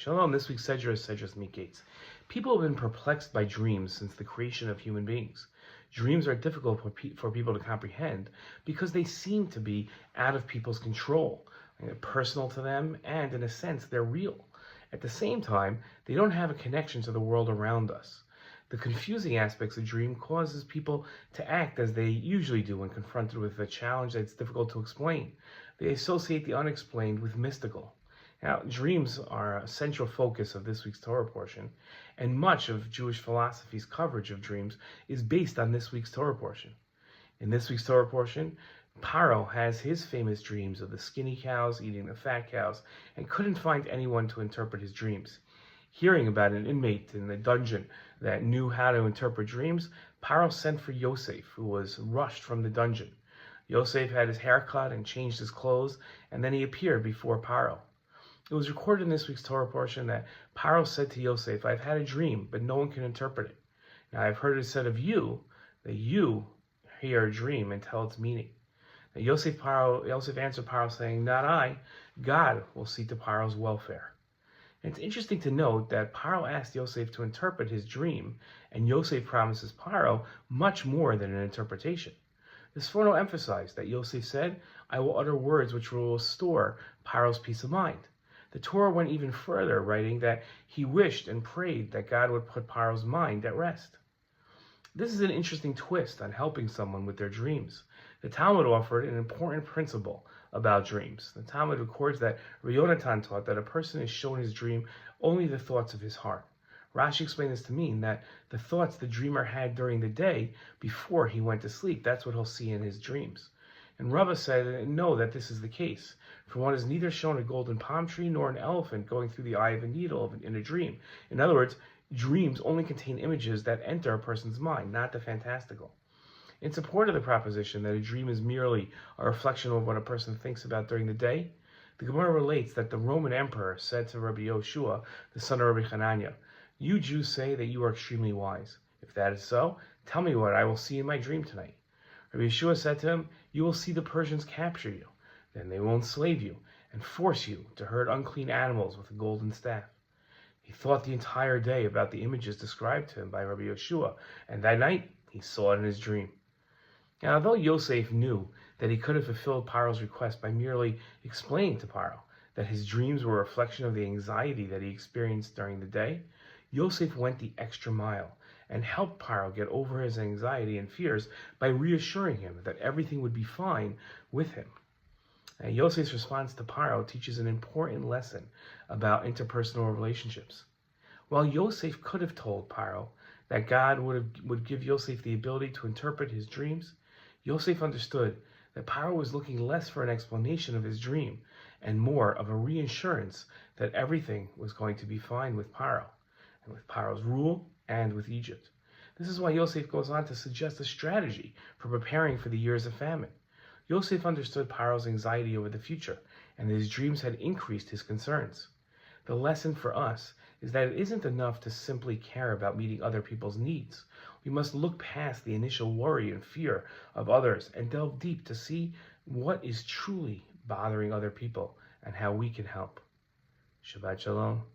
Shalom, this week's Sedra is Sedra Miketz. People have been perplexed by dreams since the creation of human beings. Dreams are difficult for people to comprehend because they seem to be out of people's control. They're personal to them, and in a sense, they're real. At the same time, they don't have a connection to the world around us. The confusing aspects of dream causes people to act as they usually do when confronted with a challenge that's difficult to explain. They associate the unexplained with mystical. Now, dreams are a central focus of this week's Torah portion, and much of Jewish philosophy's coverage of dreams is based on this week's Torah portion. In this week's Torah portion, Paro has his famous dreams of the skinny cows eating the fat cows and couldn't find anyone to interpret his dreams. Hearing about an inmate in the dungeon that knew how to interpret dreams, Paro sent for Yosef, who was rushed from the dungeon. Yosef had his hair cut and changed his clothes, and then he appeared before Paro. It was recorded in this week's Torah portion that Paro said to Yosef, "I've had a dream, but no one can interpret it. Now I've heard it said of you that you hear a dream and tell its meaning." Now Yosef answered Paro saying, "Not I. God will see to Paro's welfare." And it's interesting to note that Paro asked Yosef to interpret his dream, and Yosef promises Paro much more than an interpretation. This photo emphasized that Yosef said, "I will utter words which will restore Paro's peace of mind." The Torah went even further, writing that he wished and prayed that God would put Paro's mind at rest. This is an interesting twist on helping someone with their dreams. The Talmud offered an important principle about dreams. The Talmud records that Rabbi Yonatan taught that a person is shown his dream only the thoughts of his heart. Rashi explained this to mean that the thoughts the dreamer had during the day before he went to sleep, that's what he'll see in his dreams. And Rava said, no, that this is the case. For one is neither shown a golden palm tree nor an elephant going through the eye of a needle in a dream. In other words, dreams only contain images that enter a person's mind, not the fantastical. In support of the proposition that a dream is merely a reflection of what a person thinks about during the day, the Gemara relates that the Roman emperor said to Rabbi Yoshua, the son of Rabbi Hananiah, "You Jews say that you are extremely wise. If that is so, tell me what I will see in my dream tonight." Rabbi Yeshua said to him, "You will see the Persians capture you. Then they will enslave you and force you to herd unclean animals with a golden staff." He thought the entire day about the images described to him by Rabbi Yeshua, and that night he saw it in his dream. Now, although Yosef knew that he could have fulfilled Paro's request by merely explaining to Paro that his dreams were a reflection of the anxiety that he experienced during the day, Yosef went the extra mile and helped Paro get over his anxiety and fears by reassuring him that everything would be fine with him. Now, Yosef's response to Paro teaches an important lesson about interpersonal relationships. While Yosef could have told Paro that God would give Yosef the ability to interpret his dreams, Yosef understood that Paro was looking less for an explanation of his dream and more of a reassurance that everything was going to be fine with Paro, and with Paro's rule, and with Egypt. This is why Yosef goes on to suggest a strategy for preparing for the years of famine. Yosef understood Paro's anxiety over the future, and that his dreams had increased his concerns. The lesson for us is that it isn't enough to simply care about meeting other people's needs. We must look past the initial worry and fear of others and delve deep to see what is truly bothering other people and how we can help. Shabbat Shalom.